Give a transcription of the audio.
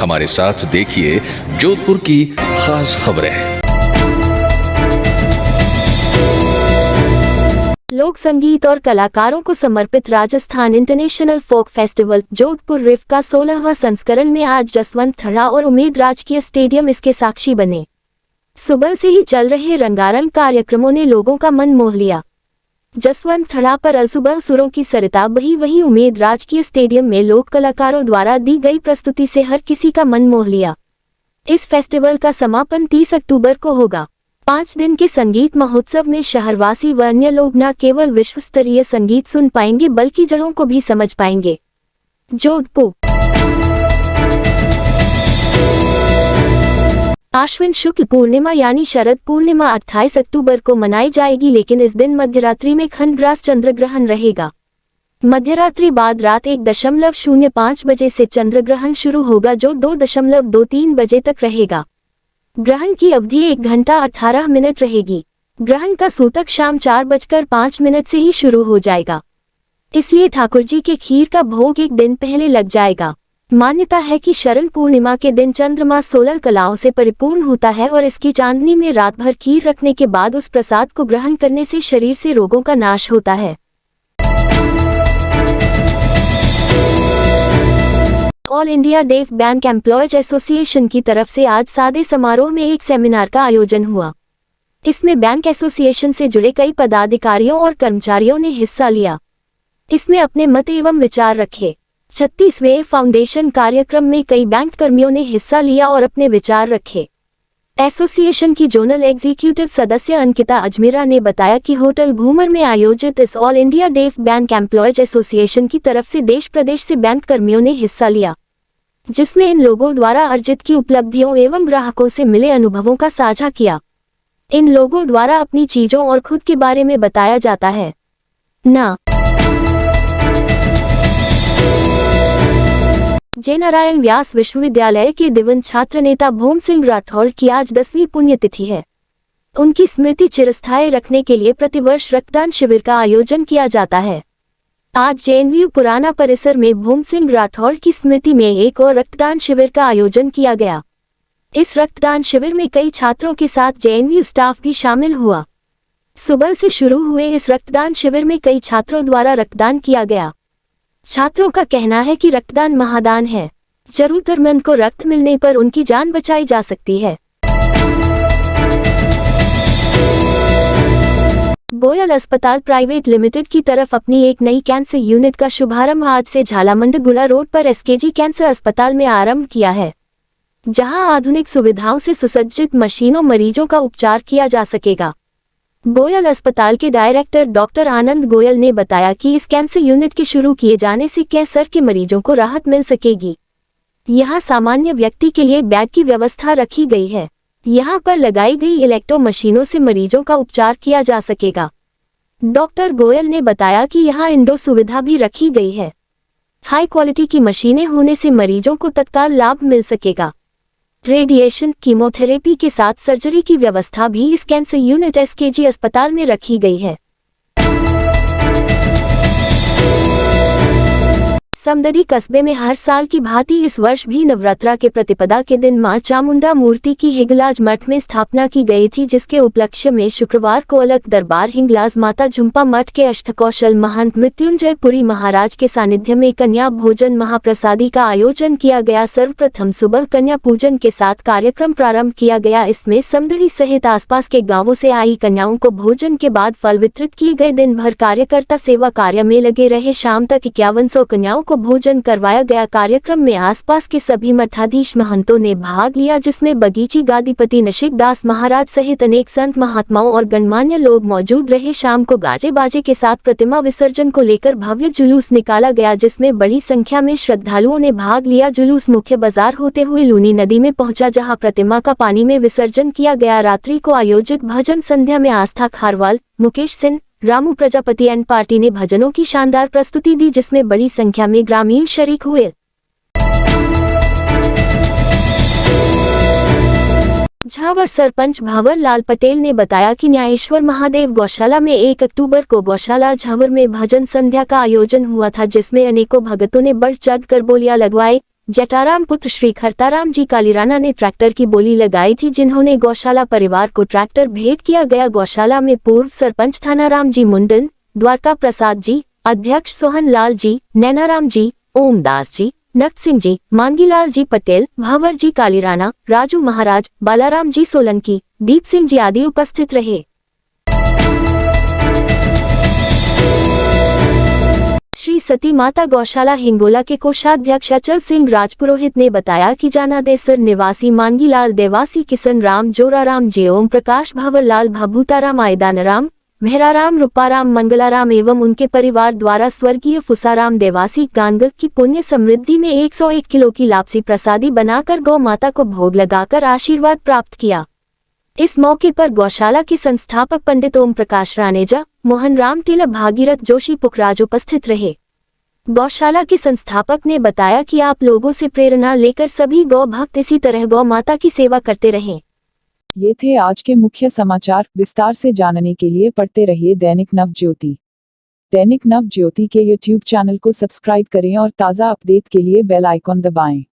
हमारे साथ देखिए जोधपुर की खास खबरें। लोक संगीत और कलाकारों को समर्पित Rajasthan international folk festival Jodhpur RIFF का 16वां संस्करण में आज जसवंत थड़ा और उम्मेद राजकीय स्टेडियम इसके साक्षी बने। सुबह से ही चल रहे रंगारंग कार्यक्रमों ने लोगों का मन मोह लिया। जसवंत थड़ा पर अलसुबह सुरों की सरिता बही, वहीं उम्मेद राजकीय स्टेडियम में लोक कलाकारों द्वारा दी गई प्रस्तुति से हर किसी का मन मोह लिया। इस फेस्टिवल का समापन 30 अक्टूबर को होगा। 5 दिन के संगीत महोत्सव में शहरवासी व अन्य लोग न केवल विश्व स्तरीय संगीत सुन पाएंगे बल्कि जड़ों को भी समझ पाएंगे। जोधपुर आश्विन शुक्ल पूर्णिमा यानी शरद पूर्णिमा 28 अक्टूबर को मनाई जाएगी, लेकिन इस दिन मध्यरात्रि में खंडग्रास चंद्र ग्रहण रहेगा। मध्यरात्रि बाद रात 1:05 बजे से चंद्र ग्रहण शुरू होगा जो 2:23 बजे तक रहेगा। ग्रहण की अवधि 1 घंटा 18 मिनट रहेगी। ग्रहण का सूतक शाम 4:05 से ही शुरू हो जाएगा, इसलिए ठाकुर जी के खीर का भोग एक दिन पहले लग जाएगा। मान्यता है कि शरण पूर्णिमा के दिन चंद्रमा 16 कलाओं से परिपूर्ण होता है और इसकी चांदनी में रात भर खीर रखने के बाद उस प्रसाद को ग्रहण करने से शरीर से रोगों का नाश होता है। All India deaf bank employees association की तरफ से आज सादे समारोह में एक सेमिनार का आयोजन हुआ। इसमें बैंक एसोसिएशन से जुड़े कई पदाधिकारियों और कर्मचारियों ने हिस्सा लिया। इसमें अपने मत एवं विचार रखे। 36वें फाउंडेशन कार्यक्रम में कई बैंक कर्मियों ने हिस्सा लिया और अपने विचार रखे। एसोसिएशन की जोनल एग्जीक्यूटिव सदस्य अंकिता अजमेरा ने बताया कि होटल घूमर में आयोजित इस all India deaf bank employees association की तरफ से देश प्रदेश से बैंक कर्मियों ने हिस्सा लिया, जिसमें इन लोगों द्वारा अर्जित की उपलब्धियों एवं ग्राहकों से मिले अनुभवों का साझा किया। इन लोगों द्वारा अपनी चीजों और खुद के बारे में बताया जाता है। जय नारायण व्यास विश्वविद्यालय के दिवंगत छात्र नेता भूम सिंह राठौड़ की आज 10वीं पुण्यतिथि है। उनकी स्मृति चिरस्थायी रखने के लिए प्रतिवर्ष रक्तदान शिविर का आयोजन किया जाता है। आज जेएनयू पुराना परिसर में भूम सिंह राठौड़ की स्मृति में एक और रक्तदान शिविर का आयोजन किया गया। इस रक्तदान शिविर में कई छात्रों के साथ जेएनयू स्टाफ भी शामिल हुआ। सुबह से शुरू हुए इस रक्तदान शिविर में कई छात्रों द्वारा रक्तदान किया गया। छात्रों का कहना है कि रक्तदान महादान है। जरूरतमंद को रक्त मिलने पर उनकी जान बचाई जा सकती है। गोयल अस्पताल प्राइवेट लिमिटेड की तरफ अपनी एक नई कैंसर यूनिट का शुभारंभ आज से झालामंडगुड़ा रोड पर एसकेजी कैंसर अस्पताल में आरंभ किया है, जहां आधुनिक सुविधाओं से सुसज्जित मशीनों मरीजों का उपचार किया जा सकेगा। गोयल अस्पताल के डायरेक्टर डॉक्टर आनंद गोयल ने बताया कि इस कैंसर यूनिट के शुरू किए जाने से कैंसर के मरीजों को राहत मिल सकेगी। यहां सामान्य व्यक्ति के लिए बेड की व्यवस्था रखी गई है। यहां पर लगाई गई इलेक्ट्रो मशीनों से मरीजों का उपचार किया जा सकेगा। डॉक्टर गोयल ने बताया कि यहां इंडोर सुविधा भी रखी गई है। हाई क्वालिटी की मशीनें होने से मरीजों को तत्काल लाभ मिल सकेगा। रेडिएशन, कीमोथेरेपी के साथ सर्जरी की व्यवस्था भी इस कैंसर यूनिट एसकेजी अस्पताल में रखी गई है। समदरी कस्बे में हर साल की भांति इस वर्ष भी नवरात्रा के प्रतिपदा के दिन मां चामुंडा मूर्ति की हिंगलाज मठ में स्थापना की गई थी, जिसके उपलक्ष्य में शुक्रवार को अलग दरबार हिंगलाज माता झुम्पा मठ के अष्टकौशल महंत मृत्युंजय पुरी महाराज के सानिध्य में कन्या भोजन महाप्रसादी का आयोजन किया गया। सर्वप्रथम सुबह कन्या पूजन के साथ कार्यक्रम प्रारंभ किया गया। इसमें समदरी सहित आसपास के गाँवों से आई कन्याओं को भोजन के बाद फल वितरित किए गए। दिन भर कार्यकर्ता सेवा कार्य में लगे रहे। शाम तक 5100 कन्याओं को भोजन करवाया गया। कार्यक्रम में आसपास के सभी मठाधीश महंतों ने भाग लिया, जिसमें बगीची गादीपति नशिक दास महाराज सहित अनेक संत महात्माओं और गणमान्य लोग मौजूद रहे। शाम को गाजे बाजे के साथ प्रतिमा विसर्जन को लेकर भव्य जुलूस निकाला गया, जिसमें बड़ी संख्या में श्रद्धालुओं ने भाग लिया। जुलूस मुख्य बाजार होते हुए लूनी नदी में पहुंचा, जहां प्रतिमा का पानी में विसर्जन किया गया। रात्रि को आयोजित भजन संध्या में आस्था खारवाल, मुकेश सिंह, रामू प्रजापति एंड पार्टी ने भजनों की शानदार प्रस्तुति दी, जिसमें बड़ी संख्या में ग्रामीण शरीक हुए। झावर सरपंच भावर लाल पटेल ने बताया कि न्यायेश्वर महादेव गौशाला में 1 अक्टूबर को गौशाला झावर में भजन संध्या का आयोजन हुआ था, जिसमें अनेकों भगतों ने बढ़ चढ़ कर बोलियां लगवाए। जटाराम पुत्र श्री खरताराम जी कालीराना ने ट्रैक्टर की बोली लगाई थी, जिन्होंने गौशाला परिवार को ट्रैक्टर भेंट किया गया। गौशाला में पूर्व सरपंच थानाराम जी मुंडन, द्वारका प्रसाद जी, अध्यक्ष सोहन लाल जी, नैनाराम जी, ओमदास जी, नक्त सिंह जी, मांगीलाल जी पटेल, भावर जी कालीराना, राजू महाराज, बालाराम जी सोलंकी, दीप सिंह जी आदि उपस्थित रहे। श्री सती माता गौशाला हिंगोला के कोषाध्यक्ष अचल सिंह राजपुरोहित ने बताया कि जानादेसर निवासी मांगीलाल देवासी किशन राम जोराराम जे ओम प्रकाश भावरलाल भभूताराम आयदानराम मेहराराम रूपाराम मंगलाराम एवं उनके परिवार द्वारा स्वर्गीय फुसाराम देवासी गानगल की पुण्य समृद्धि में 101 किलो की लापसी प्रसादी बनाकर गौ माता को भोग लगाकर आशीर्वाद प्राप्त किया। इस मौके पर गौशाला के संस्थापक पंडित ओम प्रकाश रानेजा, मोहन राम टिलक, भागीरथ जोशी पुखराज उपस्थित रहे। गौशाला के संस्थापक ने बताया कि आप लोगों से प्रेरणा लेकर सभी गौ भक्त इसी तरह गौ माता की सेवा करते रहें। ये थे आज के मुख्य समाचार। विस्तार से जानने के लिए पढ़ते रहिए दैनिक नवज्योति। दैनिक नवज्योति के YouTube चैनल को सब्सक्राइब करें और ताज़ा अपडेट के लिए बेल आइकॉन दबाएं।